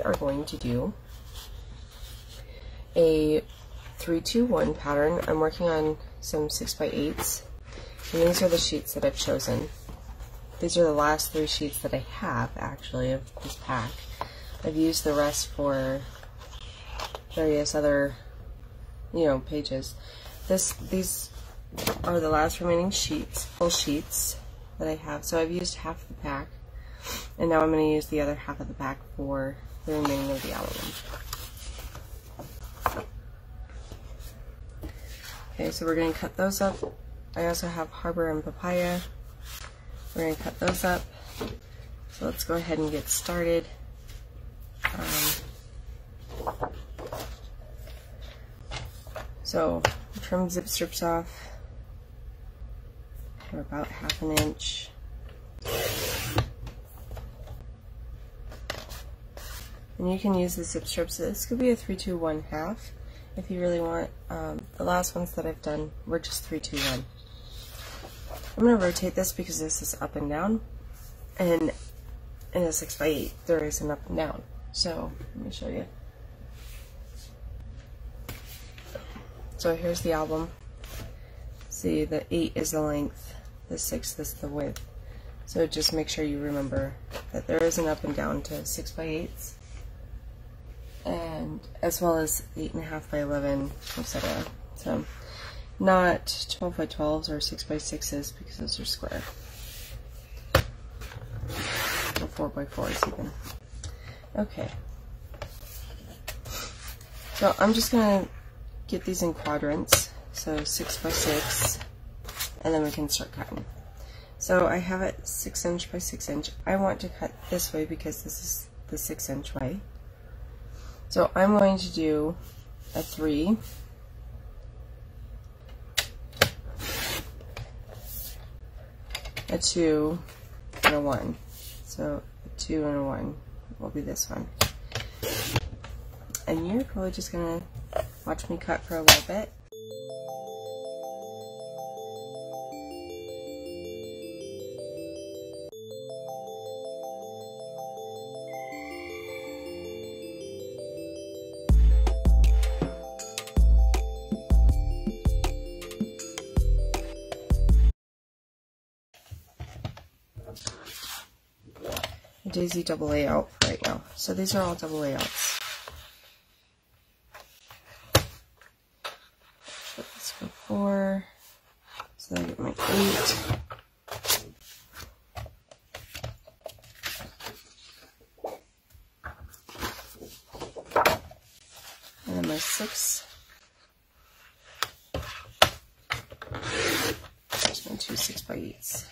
are going to do a 3-2-1 pattern. I'm working on some 6x8s, and these are the sheets that I've chosen. These are the last 3 sheets that I have, actually, of this pack. I've used the rest for various other, pages. These are the last remaining sheets, full sheets that I have. So I've used half the pack, and now I'm going to use the other half of the pack for the remaining of the album. Okay, so we're going to cut those up. I also have Harbor and Papaya. We're going to cut those up. So let's go ahead and get started. So trim zip strips off. They're about 1/2 inch. And you can use the zip strips. This could be a 3-2-1/2 if you really want. The last ones that I've done were just 3-2-1. I'm going to rotate this because this is up and down, and in a 6x8 there is an up and down. So let me show you. So here's the album. See, the 8 is the length, the 6 is the width. So just make sure you remember that there is an up and down to 6x8s, and as well as 8.5 by 11, etc. So not 12x12s or 6x6s because those are square, or 4x4s even. Okay, so I'm just gonna get these in quadrants, so 6x6, and then we can start cutting. So I have it 6 inch by 6 inch. I want to cut this way because this is the 6 inch way. So I'm going to do a 3, a 2, and a 1. So a 2 and a 1 will be this one. And you're probably just gonna watch me cut for a little bit. Daisy double layout right now. So these are all double layouts. Let's go 4. So I get my 8. And then my 6. There's my 2 6x8s.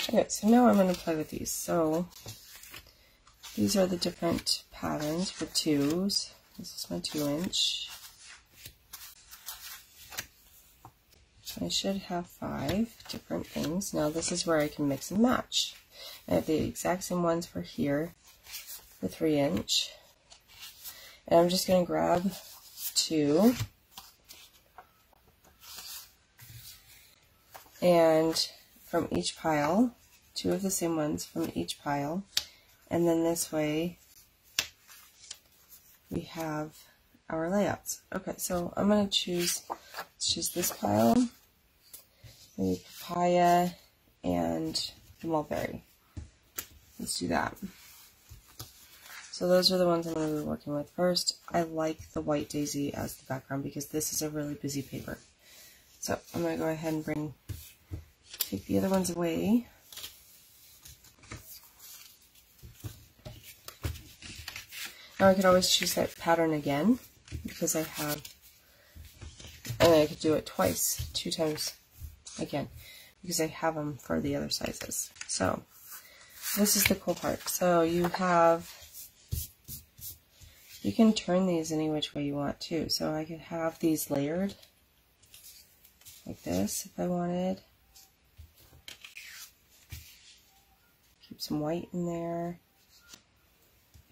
Okay, so now I'm going to play with these. So these are the different patterns for 2s. This is my 2 inch. I should have 5 different things. Now this is where I can mix and match. I have the exact same ones for here, the 3 inch. And I'm just going to grab 2. And from each pile, 2 of the same ones from each pile, and then this way we have our layouts. Okay, so I'm going to choose this pile, maybe Papaya and the Mulberry. Let's do that. So those are the ones I'm going to be working with first. I like the white daisy as the background because this is a really busy paper. So I'm going to go ahead and take the other ones away. Now I could always choose that pattern again because I have, and I could do it twice, 2 times again, because I have them for the other sizes. So this is the cool part. So you can turn these any which way you want too. So I could have these layered like this if I wanted. Keep some white in there.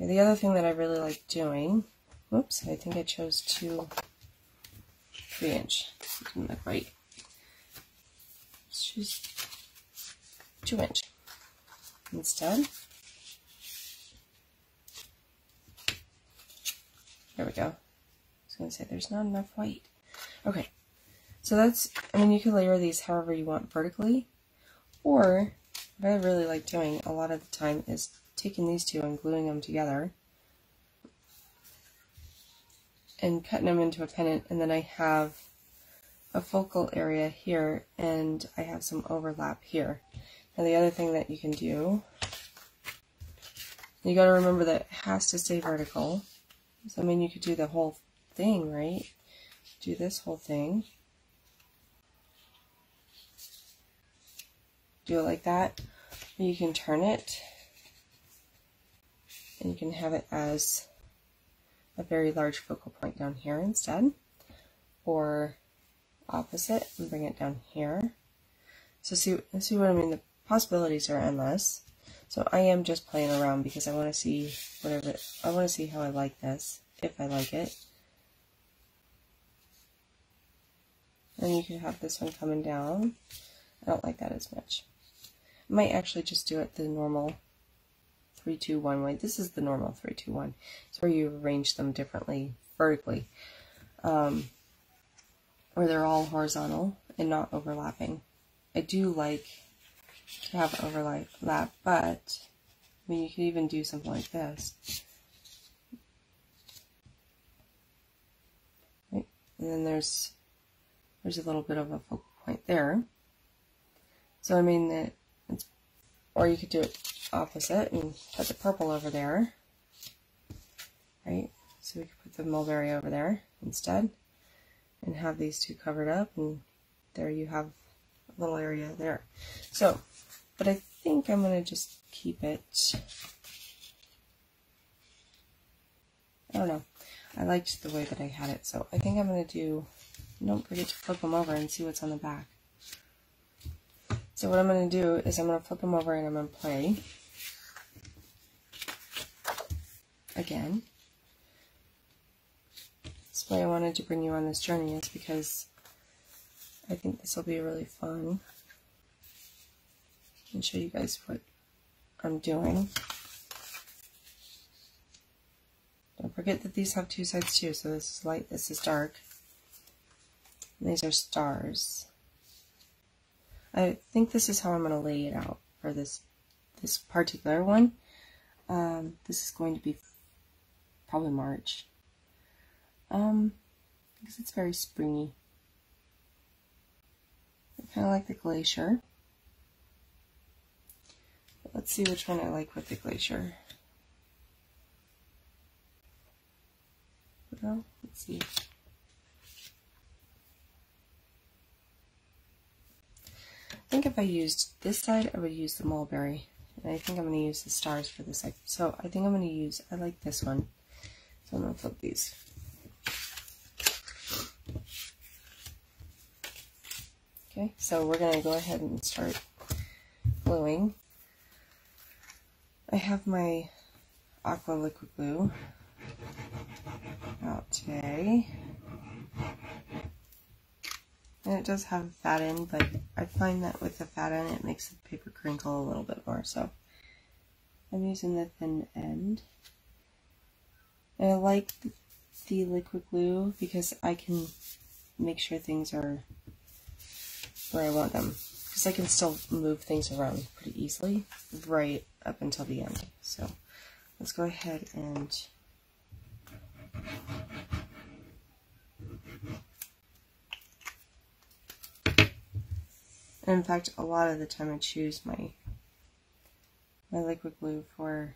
The other thing that I really like doing, whoops, I think I chose 3-inch. Didn't look right. Let's choose 2-inch instead. There we go. I was going to say there's not enough white. Okay, so that's, I mean, you can layer these however you want vertically, or what I really like doing a lot of the time is taking these two and gluing them together and cutting them into a pennant, and then I have a focal area here and I have some overlap here. Now the other thing that you can do, you got to remember that it has to stay vertical. So I mean, you could do the whole thing, right? Do this whole thing. Do it like that. Or you can turn it and you can have it as a very large focal point down here instead, or opposite and bring it down here. So see what I mean? The possibilities are endless. So I am just playing around because I want to see I want to see how I like this, if I like it. And you could have this one coming down. I don't like that as much. I might actually just do it the normal 3-2-1 way. This is the normal 3-2-1. It's where you arrange them differently vertically, where they're all horizontal and not overlapping. I do like to have overlap, but I mean, you could even do something like this. Right? And then there's a little bit of a focal point there. So I mean that it's, or you could do it opposite and put the purple over there, right? So we could put the mulberry over there instead and have these two covered up, and there you have a little area there. So, but I think I'm going to just keep it, I don't know, I liked the way that I had it, so I think I'm going to do, don't forget to flip them over and see what's on the back. So what I'm going to do is I'm going to flip them over and I'm going to play again. That's why I wanted to bring you on this journey, is because I think this will be really fun and show you guys what I'm doing. Don't forget that these have two sides too, so this is light, this is dark. And these are stars. I think this is how I'm going to lay it out for this particular one. This is going to be probably March. Because it's very springy. Kind of like the glacier. But let's see which one I like with the glacier. Well, let's see. I think if I used this side, I would use the mulberry. And I think I'm going to use the stars for this side. So I think I'm going to use, I like this one. So I'm going to flip these. Okay, so we're going to go ahead and start gluing. I have my aqua liquid glue out today. And it does have a fat end, but I find that with the fat end it makes the paper crinkle a little bit more. So I'm using the thin end. And I like the liquid glue because I can make sure things are where I want them. Because I can still move things around pretty easily right up until the end. So let's go ahead and in fact, a lot of the time I choose my liquid glue for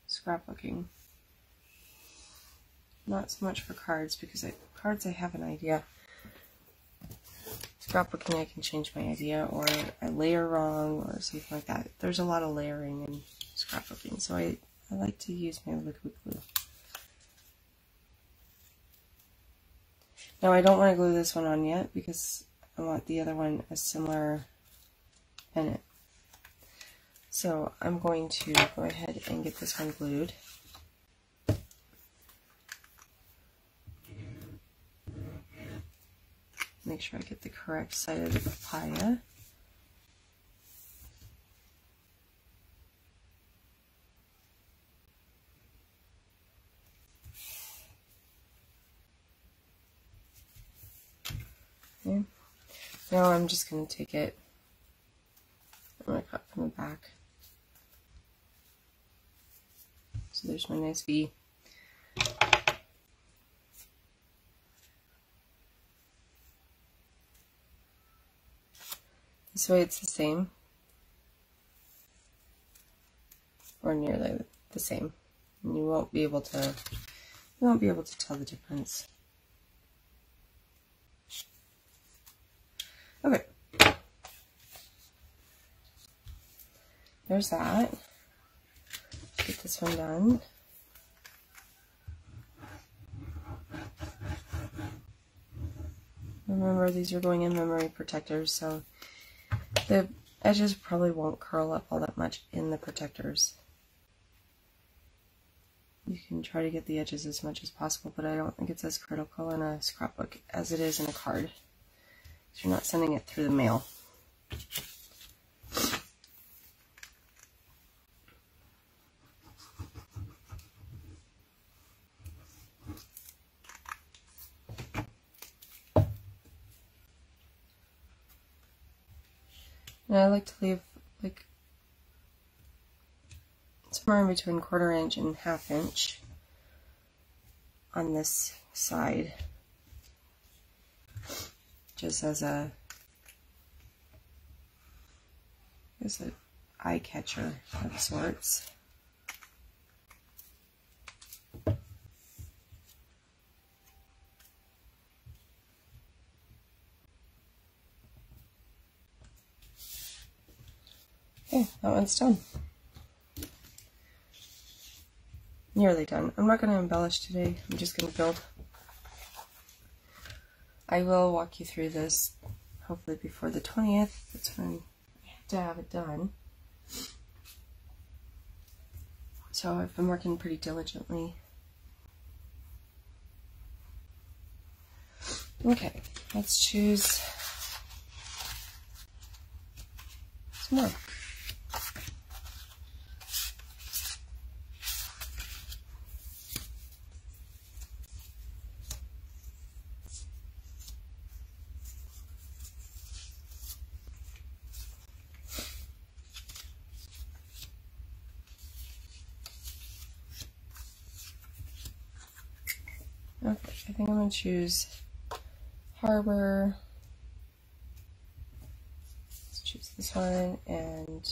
scrapbooking. Not so much for cards, because cards I have an idea. Scrapbooking I can change my idea, or I layer wrong, or something like that. There's a lot of layering in scrapbooking, so I like to use my liquid glue. Now I don't want to glue this one on yet, because I want the other one a similar pennant. So I'm going to go ahead and get this one glued. Make sure I get the correct side of the papaya. Okay. Now I'm just going to take it, I'm going to cut from the back. So there's my nice V. This way it's the same, or nearly the same. And you won't be able to tell the difference. Okay. There's that. Get this one done. Remember, these are going in memory protectors, so the edges probably won't curl up all that much in the protectors. You can try to get the edges as much as possible, but I don't think it's as critical in a scrapbook as it is in a card. So you're not sending it through the mail. And I like to leave like somewhere in between 1/4 inch and 1/2 inch on this side, just as a eye catcher of sorts. Okay, that one's done. Nearly done. I'm not going to embellish today. I'm just going to build. I will walk you through this hopefully before the 20th. That's when I have to have it done. So I've been working pretty diligently. Okay, let's choose some more. Okay, I think I'm going to choose Harbor. Let's choose this one and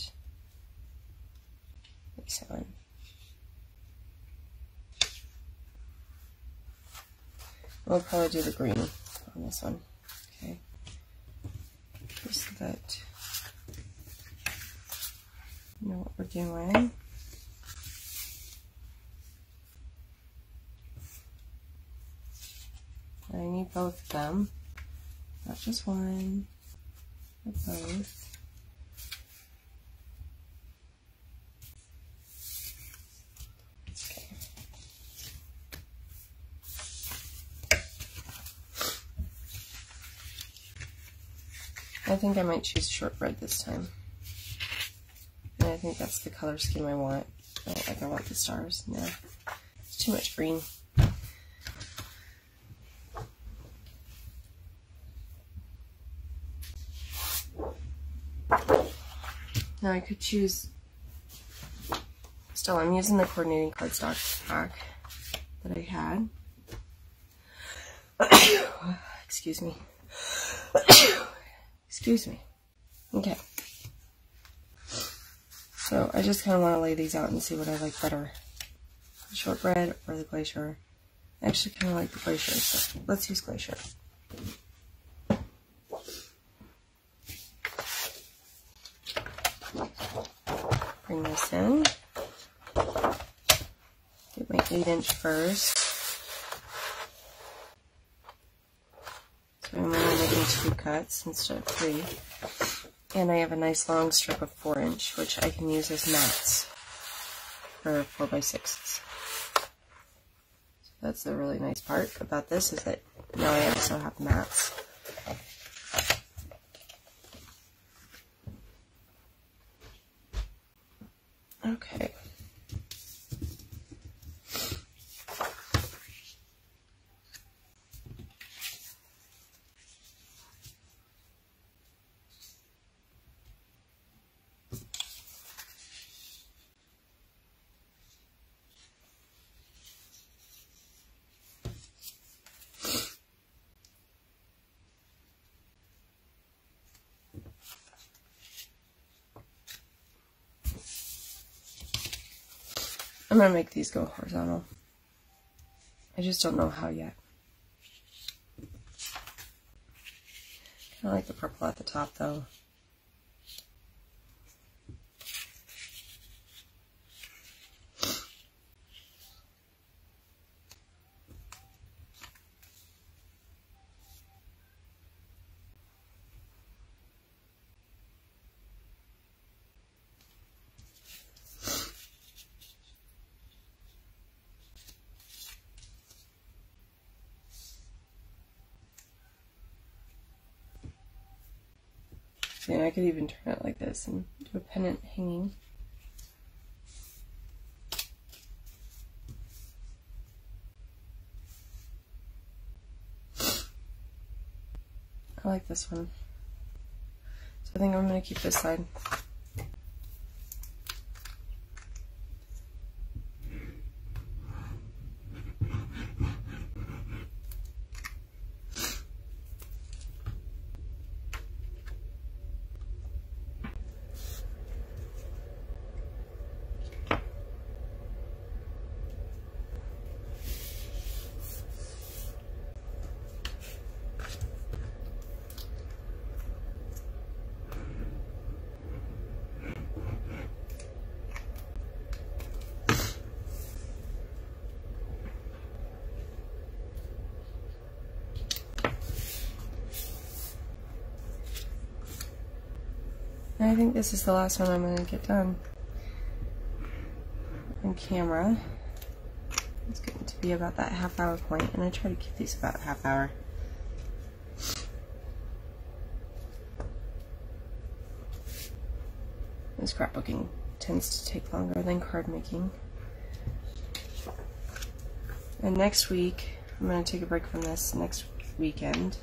this one. We'll probably do the green on this one. Okay. Just so that you know what we're doing. I need both of them, not just one, but both. Okay. I think I might choose shortbread this time. And I think that's the color scheme I want. I want the stars. No, it's too much green. Now I could choose, still I'm using the coordinating cardstock pack that I had. Excuse me. Excuse me. Okay. So I just kind of want to lay these out and see what I like better. The shortbread or the glacier. I actually kind of like the glacier, so let's use glacier. Bring this in. Get my 8-inch first. So I'm only making 2 cuts instead of 3. And I have a nice long strip of 4-inch, which I can use as mats for 4x6s. So that's the really nice part about this, is that now I also have mats. Okay. I'm going to make these go horizontal. I just don't know how yet. I like the purple at the top though. See, I could even turn it like this and do a pennant hanging. I like this one. So I think I'm going to keep this side. And I think this is the last one I'm going to get done on camera. It's getting to be about that half-hour point, and I try to keep these about half-hour. And scrapbooking tends to take longer than card making. And next week, I'm going to take a break from this. Next weekend,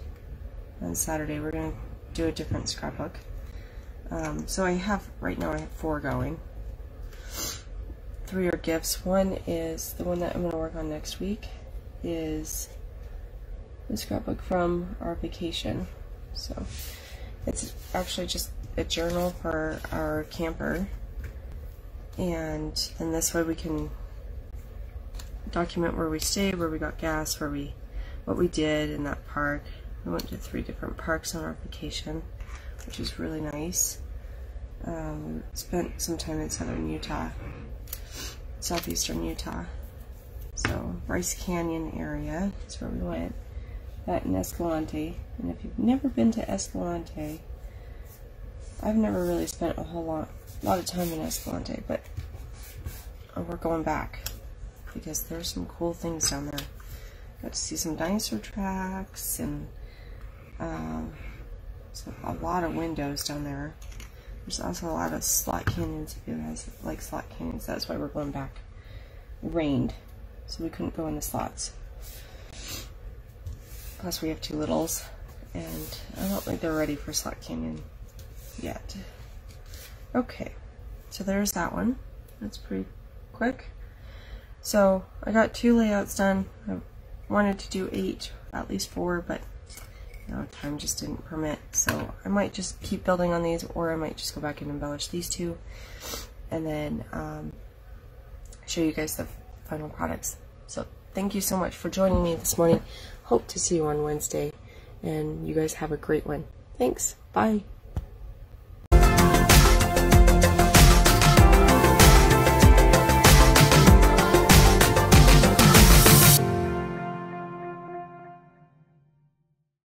on Saturday, we're going to do a different scrapbook. So right now I have 4 going. 3 are gifts. One is, the one that I'm going to work on next week, is the scrapbook from our vacation. So it's actually just a journal for our camper. And then this way we can document where we stayed, where we got gas, what we did in that park. We went to 3 different parks on our vacation, which is really nice. Spent some time in southeastern Utah. So Bryce Canyon area is where we went. That in Escalante. And if you've never been to Escalante, I've never really spent a lot of time in Escalante, but we're going back because there's some cool things down there. Got to see some dinosaur tracks and a lot of windows down there. There's also a lot of slot canyons if you guys like slot canyons. That's why we're going back. It rained, so we couldn't go in the slots. Plus we have 2 littles, and I don't think they're ready for slot canyon yet. Okay, so there's that one. That's pretty quick. So I got 2 layouts done. I wanted to do 8, at least 4, but time just didn't permit, so I might just keep building on these, or I might just go back and embellish these 2, and then show you guys the final products. So thank you so much for joining me this morning. Hope to see you on Wednesday, and you guys have a great one. Thanks. Bye.